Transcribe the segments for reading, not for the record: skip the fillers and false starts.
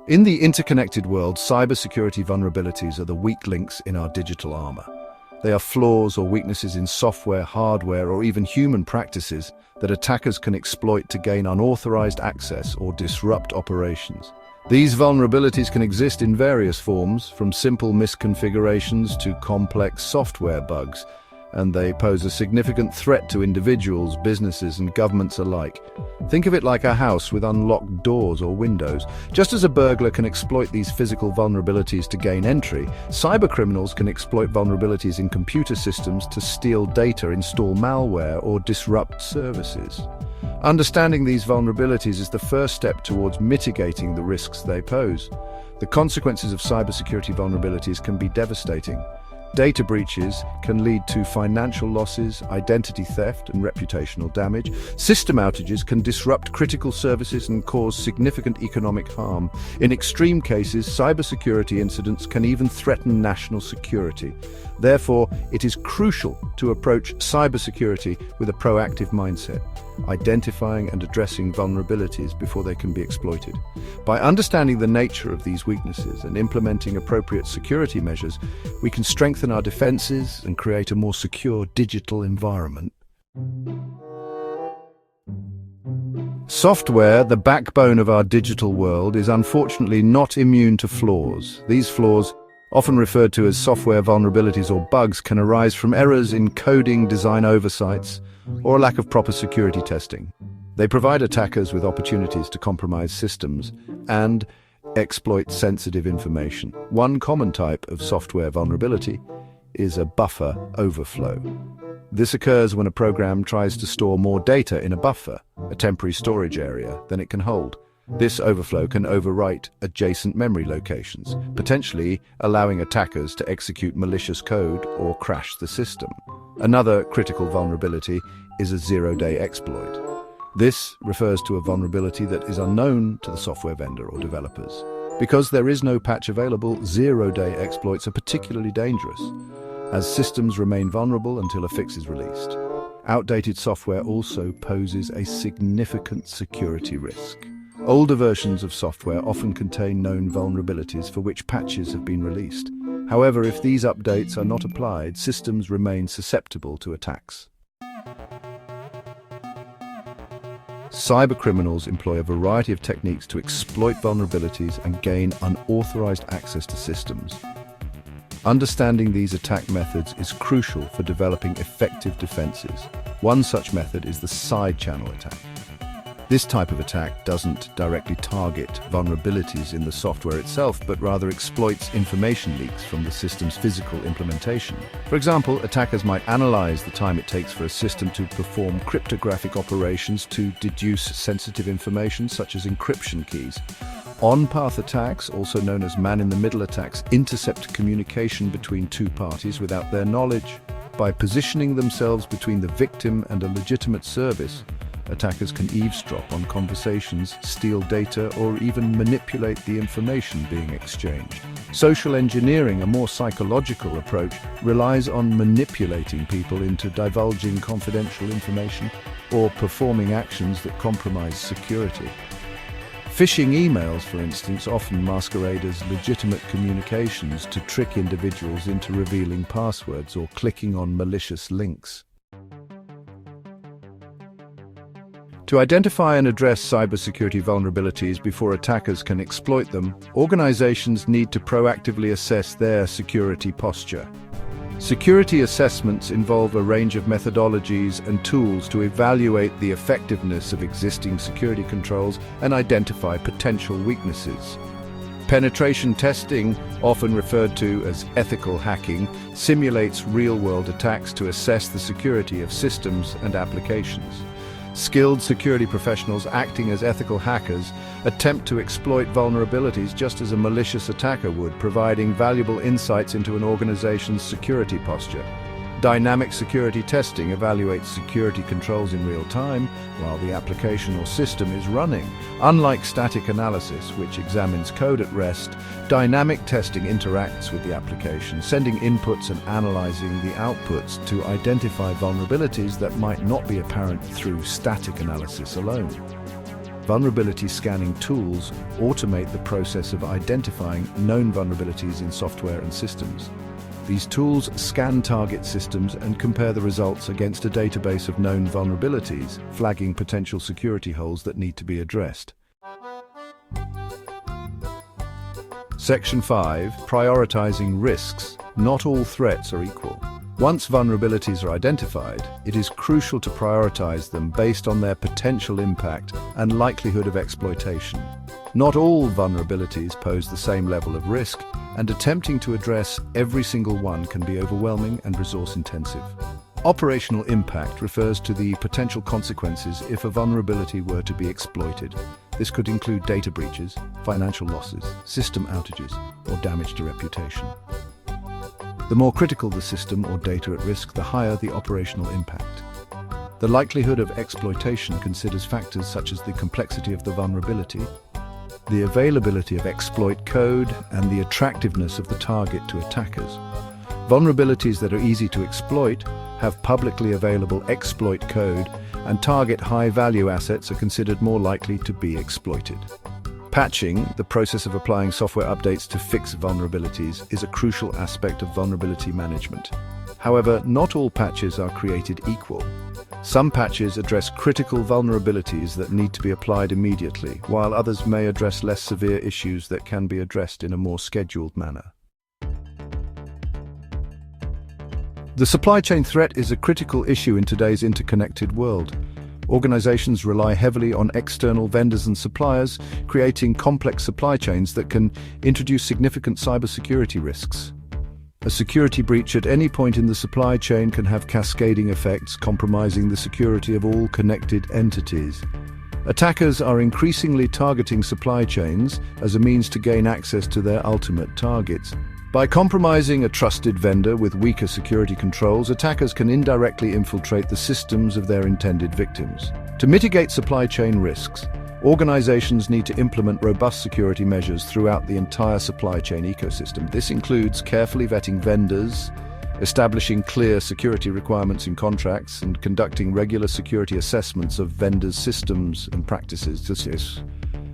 In the interconnected world, cybersecurity vulnerabilities are the weak links in our digital armor. They are flaws or weaknesses in software, hardware, or even human practices that attackers can exploit to gain unauthorized access or disrupt operations. These vulnerabilities can exist in various forms, from simple misconfigurations to complex software bugs, and they pose a significant threat to individuals, businesses, and governments alike. Think of it like a house with unlocked doors or windows. Just as a burglar can exploit these physical vulnerabilities to gain entry, cybercriminals can exploit vulnerabilities in computer systems to steal data, install malware, or disrupt services. Understanding these vulnerabilities is the first step towards mitigating the risks they pose. The consequences of cybersecurity vulnerabilities can be devastating. Data breaches can lead to financial losses, identity theft, and reputational damage. System outages can disrupt critical services and cause significant economic harm. In extreme cases, cybersecurity incidents can even threaten national security. Therefore, it is crucial to approach cybersecurity with a proactive mindset, identifying and addressing vulnerabilities before they can be exploited. By understanding the nature of these weaknesses and implementing appropriate security measures, we can strengthen our defenses and create a more secure digital environment. Software, the backbone of our digital world, is unfortunately not immune to flaws. These flaws, often referred to as software vulnerabilities or bugs, can arise from errors in coding, design oversights, or a lack of proper security testing. They provide attackers with opportunities to compromise systems and exploit sensitive information. One common type of software vulnerability is a buffer overflow. This occurs when a program tries to store more data in a buffer, a temporary storage area, than it can hold. This overflow can overwrite adjacent memory locations, potentially allowing attackers to execute malicious code or crash the system. Another critical vulnerability is a zero-day exploit. This refers to a vulnerability that is unknown to the software vendor or developers. Because there is no patch available, zero-day exploits are particularly dangerous, as systems remain vulnerable until a fix is released. Outdated software also poses a significant security risk. Older versions of software often contain known vulnerabilities for which patches have been released. However, if these updates are not applied, systems remain susceptible to attacks. Cybercriminals employ a variety of techniques to exploit vulnerabilities and gain unauthorized access to systems. Understanding these attack methods is crucial for developing effective defenses. One such method is the side-channel attack. This type of attack doesn't directly target vulnerabilities in the software itself, but rather exploits information leaks from the system's physical implementation. For example, attackers might analyze the time it takes for a system to perform cryptographic operations to deduce sensitive information, such as encryption keys. On-path attacks, also known as man-in-the-middle attacks, intercept communication between two parties without their knowledge. By positioning themselves between the victim and a legitimate service, attackers can eavesdrop on conversations, steal data, or even manipulate the information being exchanged. Social engineering, a more psychological approach, relies on manipulating people into divulging confidential information or performing actions that compromise security. Phishing emails, for instance, often masquerade as legitimate communications to trick individuals into revealing passwords or clicking on malicious links. To identify and address cybersecurity vulnerabilities before attackers can exploit them, organizations need to proactively assess their security posture. Security assessments involve a range of methodologies and tools to evaluate the effectiveness of existing security controls and identify potential weaknesses. Penetration testing, often referred to as ethical hacking, simulates real-world attacks to assess the security of systems and applications. Skilled security professionals acting as ethical hackers attempt to exploit vulnerabilities just as a malicious attacker would, providing valuable insights into an organization's security posture. Dynamic security testing evaluates security controls in real time while the application or system is running. Unlike static analysis, which examines code at rest, dynamic testing interacts with the application, sending inputs and analyzing the outputs to identify vulnerabilities that might not be apparent through static analysis alone. Vulnerability scanning tools automate the process of identifying known vulnerabilities in software and systems. These tools scan target systems and compare the results against a database of known vulnerabilities, flagging potential security holes that need to be addressed. Section 5. Prioritizing risks. Not all threats are equal. Once vulnerabilities are identified, it is crucial to prioritize them based on their potential impact and likelihood of exploitation. Not all vulnerabilities pose the same level of risk, and attempting to address every single one can be overwhelming and resource-intensive. Operational impact refers to the potential consequences if a vulnerability were to be exploited. This could include data breaches, financial losses, system outages, or damage to reputation. The more critical the system or data at risk, the higher the operational impact. The likelihood of exploitation considers factors such as the complexity of the vulnerability, the availability of exploit code, and the attractiveness of the target to attackers. Vulnerabilities that are easy to exploit, have publicly available exploit code, and target high-value assets are considered more likely to be exploited. Patching, the process of applying software updates to fix vulnerabilities, is a crucial aspect of vulnerability management. However, not all patches are created equal. Some patches address critical vulnerabilities that need to be applied immediately, while others may address less severe issues that can be addressed in a more scheduled manner. The supply chain threat is a critical issue in today's interconnected world. Organizations rely heavily on external vendors and suppliers, creating complex supply chains that can introduce significant cybersecurity risks. A security breach at any point in the supply chain can have cascading effects, compromising the security of all connected entities. Attackers are increasingly targeting supply chains as a means to gain access to their ultimate targets. By compromising a trusted vendor with weaker security controls, attackers can indirectly infiltrate the systems of their intended victims. To mitigate supply chain risks, organizations need to implement robust security measures throughout the entire supply chain ecosystem. This includes carefully vetting vendors, establishing clear security requirements in contracts, and conducting regular security assessments of vendors' systems and practices.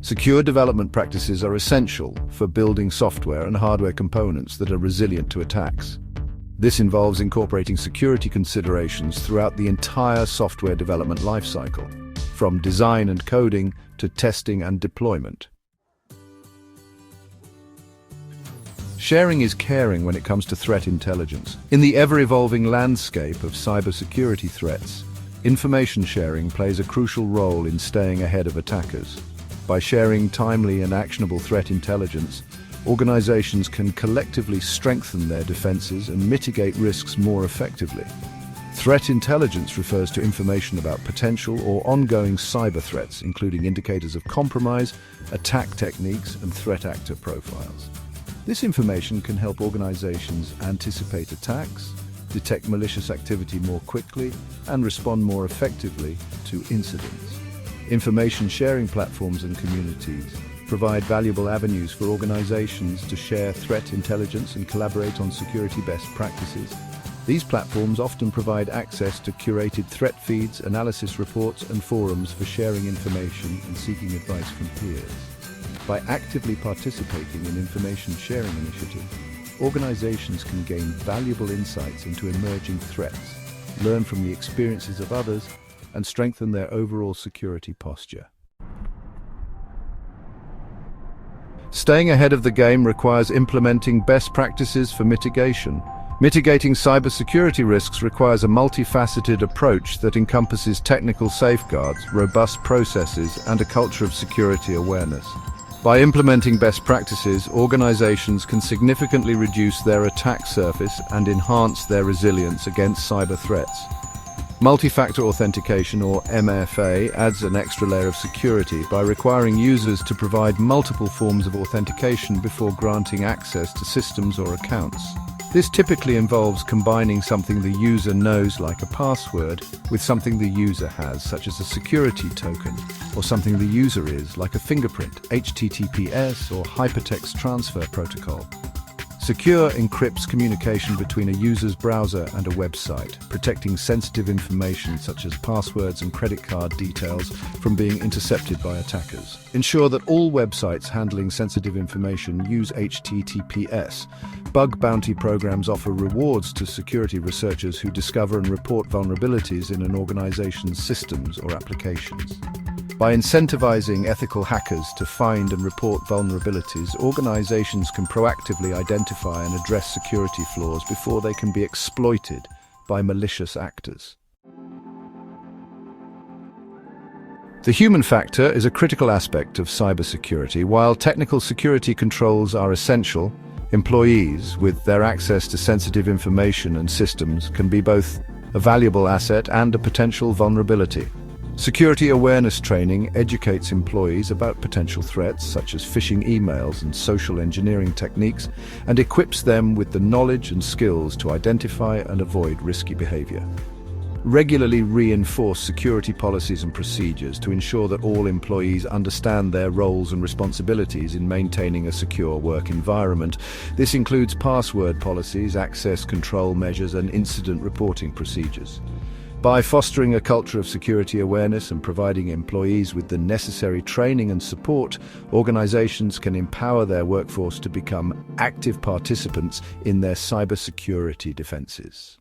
Secure development practices are essential for building software and hardware components that are resilient to attacks. This involves incorporating security considerations throughout the entire software development lifecycle, from design and coding to testing and deployment. Sharing is caring when it comes to threat intelligence. In the ever-evolving landscape of cybersecurity threats, information sharing plays a crucial role in staying ahead of attackers. By sharing timely and actionable threat intelligence, organizations can collectively strengthen their defenses and mitigate risks more effectively. Threat intelligence refers to information about potential or ongoing cyber threats, including indicators of compromise, attack techniques, and threat actor profiles. This information can help organizations anticipate attacks, detect malicious activity more quickly, and respond more effectively to incidents. Information sharing platforms and communities provide valuable avenues for organizations to share threat intelligence and collaborate on security best practices. These platforms often provide access to curated threat feeds, analysis reports, and forums for sharing information and seeking advice from peers. By actively participating in information sharing initiatives, organizations can gain valuable insights into emerging threats, learn from the experiences of others, and strengthen their overall security posture. Staying ahead of the game requires implementing best practices for mitigation. Mitigating cybersecurity risks requires a multifaceted approach that encompasses technical safeguards, robust processes, and a culture of security awareness. By implementing best practices, organizations can significantly reduce their attack surface and enhance their resilience against cyber threats. Multi-factor authentication, or MFA, adds an extra layer of security by requiring users to provide multiple forms of authentication before granting access to systems or accounts. This typically involves combining something the user knows, like a password, with something the user has, such as a security token, or something the user is, like a fingerprint, HTTPS, or hypertext transfer protocol. Secure encrypts communication between a user's browser and a website, protecting sensitive information such as passwords and credit card details from being intercepted by attackers. Ensure that all websites handling sensitive information use HTTPS. Bug bounty programs offer rewards to security researchers who discover and report vulnerabilities in an organization's systems or applications. By incentivizing ethical hackers to find and report vulnerabilities, organizations can proactively identify and address security flaws before they can be exploited by malicious actors. The human factor is a critical aspect of cybersecurity. While technical security controls are essential, employees, with their access to sensitive information and systems, can be both a valuable asset and a potential vulnerability. Security awareness training educates employees about potential threats such as phishing emails and social engineering techniques, and equips them with the knowledge and skills to identify and avoid risky behavior. Regularly reinforce security policies and procedures to ensure that all employees understand their roles and responsibilities in maintaining a secure work environment. This includes password policies, access control measures, and incident reporting procedures. By fostering a culture of security awareness and providing employees with the necessary training and support, organizations can empower their workforce to become active participants in their cybersecurity defenses.